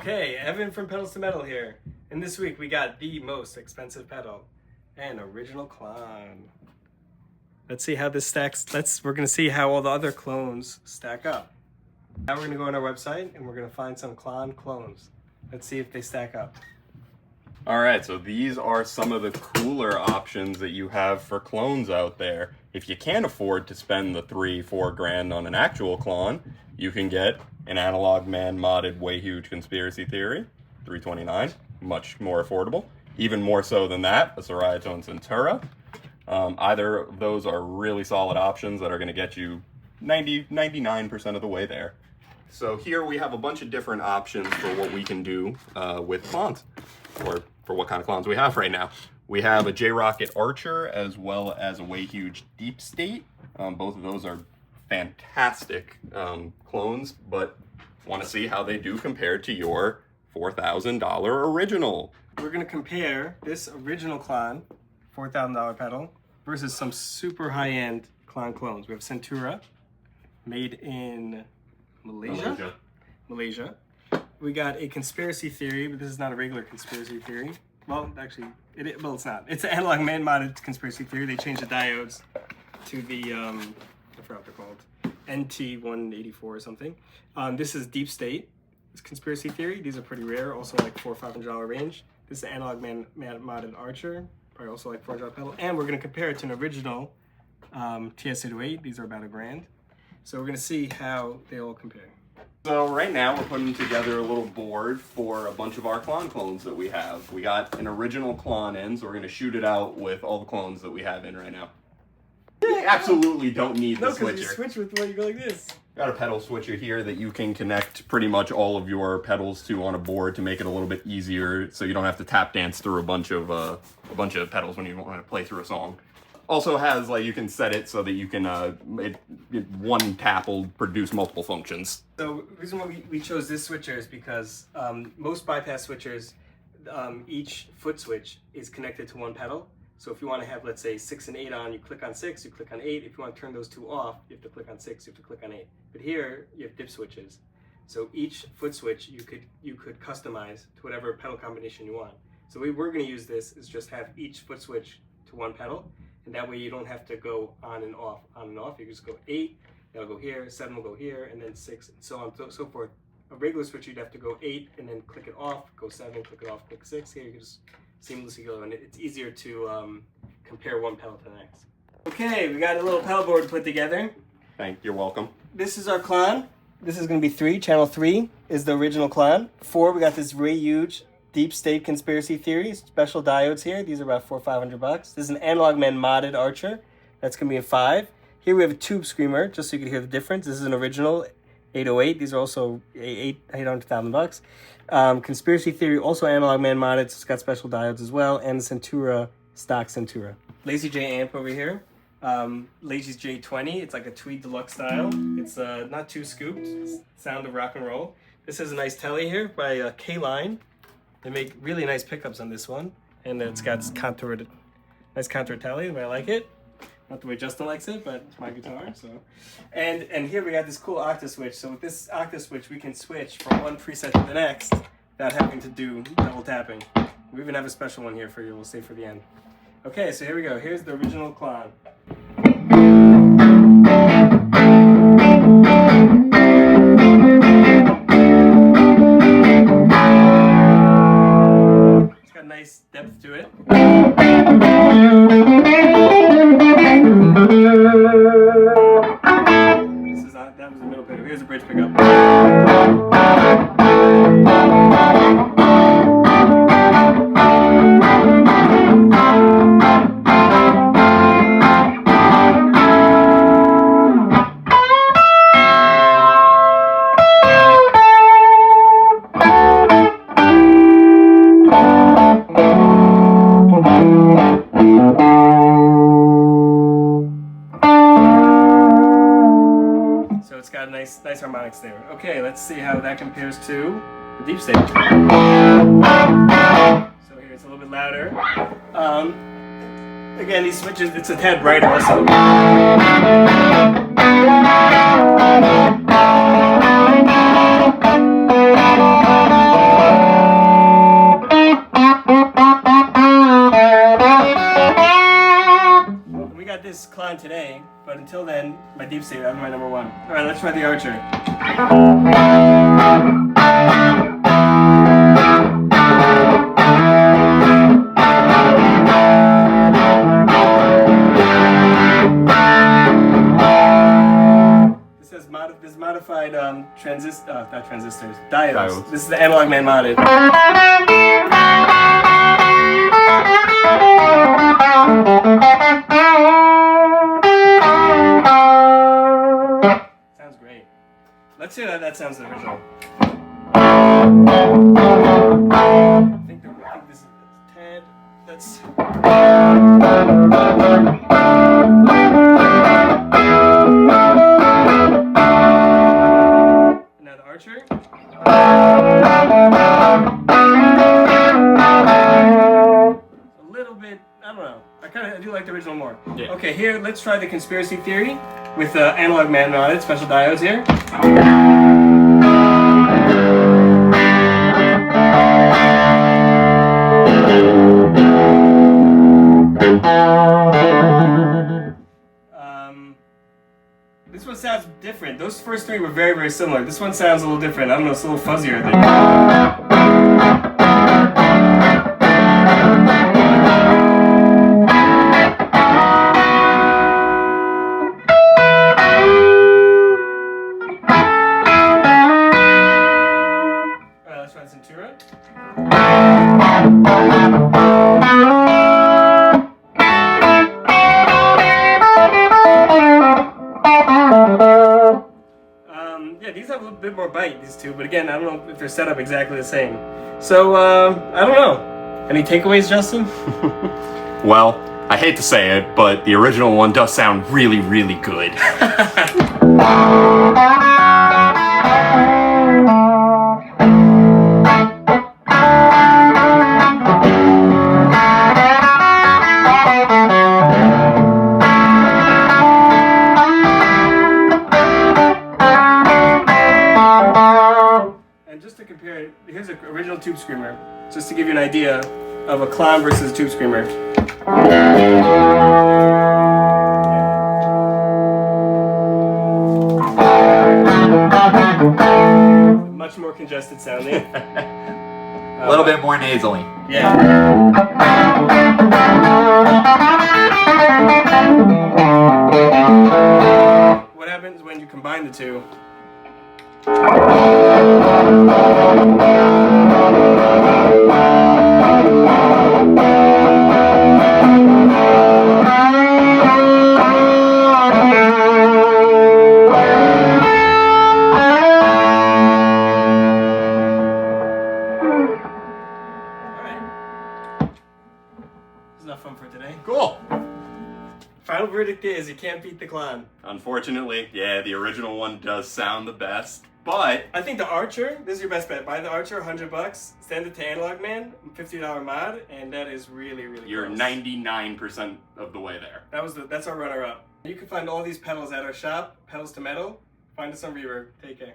Okay, Evan from Pedals to Metal here, and this week we got the most expensive pedal, an original Klon. Let's see how this stacks. We're gonna see how all the other clones stack up. Now we're gonna go on our website and we're gonna find some Klon clones. Let's see if they stack up. All right, so these are some of the cooler options that you have for clones out there. If you can't afford to spend the $3-4 grand on an actual Klon, you can get an Analog Man modded Way Huge Conspiracy Theory, $329, much more affordable. Even more so than that, a Klon Centaur. Either of those are really solid options that are going to get you 99% of the way there. So here we have a bunch of different options for what we can do with clones, or for what kind of clones we have right now. We have a J-Rocket Archer as well as a Way Huge Deep State. Both of those are fantastic clones, but want to see how they do compared to your $4,000 original. We're gonna compare this original Klon, $4,000 pedal, versus some super high-end Klon clones. We have Centaur, made in Malaysia. We got a conspiracy theory, but this is not a regular conspiracy theory. Well, actually, it's not. It's an Analog Man modded conspiracy theory. They changed the diodes to the, I forgot what they're called, NT184 or something. This is Deep State. It's conspiracy theory. These are pretty rare, also like $400 or $500 range. This is Analog Man modded Archer, probably also like $400 pedal. And we're gonna compare it to an original TS808. These are about $1 grand. So we're gonna see how they all compare. So right now we're putting together a little board for a bunch of our Klon clones that we have. We got an original Klon in, so we're going to shoot it out with all the clones that we have in right now. You absolutely don't need the switcher. You switch with what you go like this. Got a pedal switcher here that you can connect pretty much all of your pedals to on a board to make it a little bit easier, so you don't have to tap dance through a bunch of pedals when you want to play through a song. Also has, like, you can set it so that you can, one tap will produce multiple functions. So the reason why we chose this switcher is because most bypass switchers, each foot switch is connected to one pedal. So if you want to have, let's say, 6 and 8 on, you click on 6, you click on 8. If you want to turn those two off, you have to click on 6, you have to click on 8. But here, you have dip switches. So each foot switch you could customize to whatever pedal combination you want. So the way we're going to use this is just have each foot switch to one pedal. And that way you don't have to go on and off. You just go 8, that'll go here, 7 will go here, and then 6, and so on and so forth. A regular switch, you'd have to go 8, and then click it off, go 7, click it off, click 6. Here you can just seamlessly go, and it's easier to compare one pedal to the next. Okay, we got a little pedal board put together. You're welcome. This is our Klon. This is going to be 3. Channel 3 is the original Klon. 4, we got this Way Huge Deep State Conspiracy Theory, special diodes here. These are about $400 or $500. This is an Analog Man modded Archer. That's gonna be a 5. Here we have a Tube Screamer, just so you can hear the difference. This is an original 808. These are also $800,000. Conspiracy Theory, also Analog Man modded, so it's got special diodes as well. And the Centaur, stock Centaur. Lazy J amp over here. Lazy J20. It's like a Tweed Deluxe style. It's not too scooped. It's sound of rock and roll. This is a nice telly here by K-Line. They make really nice pickups on this one, and it's got nice contour telly. I like it. Not the way Justin likes it, but it's my guitar. So, and here we got this cool octa switch. So with this octa switch, we can switch from one preset to the next without having to do double tapping. We even have a special one here for you. We'll save for the end. Okay, so here we go. Here's the original Klon. Nice depth to it. That was the middle pickup. Here's a bridge pickup. So it's got nice harmonics there. Okay, let's see how that compares to the Deep State. So here it's a little bit louder. Again, these switches, it's a tad brighter also. Klon today, but until then, my deep state, that's my number one. All right, let's try the Archer. This modified not transistors, diodes. This is the Analog Man modded. Sounds great. Let's hear that sounds the original. I think this is Ted. Let's. Now the Archer. A little bit, I don't know. I do like the original more. Yeah. Okay, here, let's try the Conspiracy Theory with Analog Man modded, special diodes here. This one sounds different. Those first three were very, very similar. This one sounds a little different. I don't know, it's a little fuzzier. Alright, let's try Centaur. Yeah, these have a little bit more bite, these two, but again, I don't know if they're set up exactly the same. So, I don't know. Any takeaways, Justin? Well, I hate to say it, but the original one does sound really, really good. And just to compare it, here's an original Tube Screamer, just to give you an idea of a Klon versus a Tube Screamer. Much more congested sounding. A little bit more nasally. Yeah. What happens when you combine the two? Enough fun for today. Cool. Final verdict is you can't beat the Klon. Unfortunately, yeah, the original one does sound the best, but I think the Archer, this is your best bet. Buy the Archer, $100, send it to Analog Man, $50 mod, and that is really, really you're close. 99% of the way there. That's our runner-up. You can find all these pedals at our shop, Pedals to Metal. Find us on Reverb. Take care.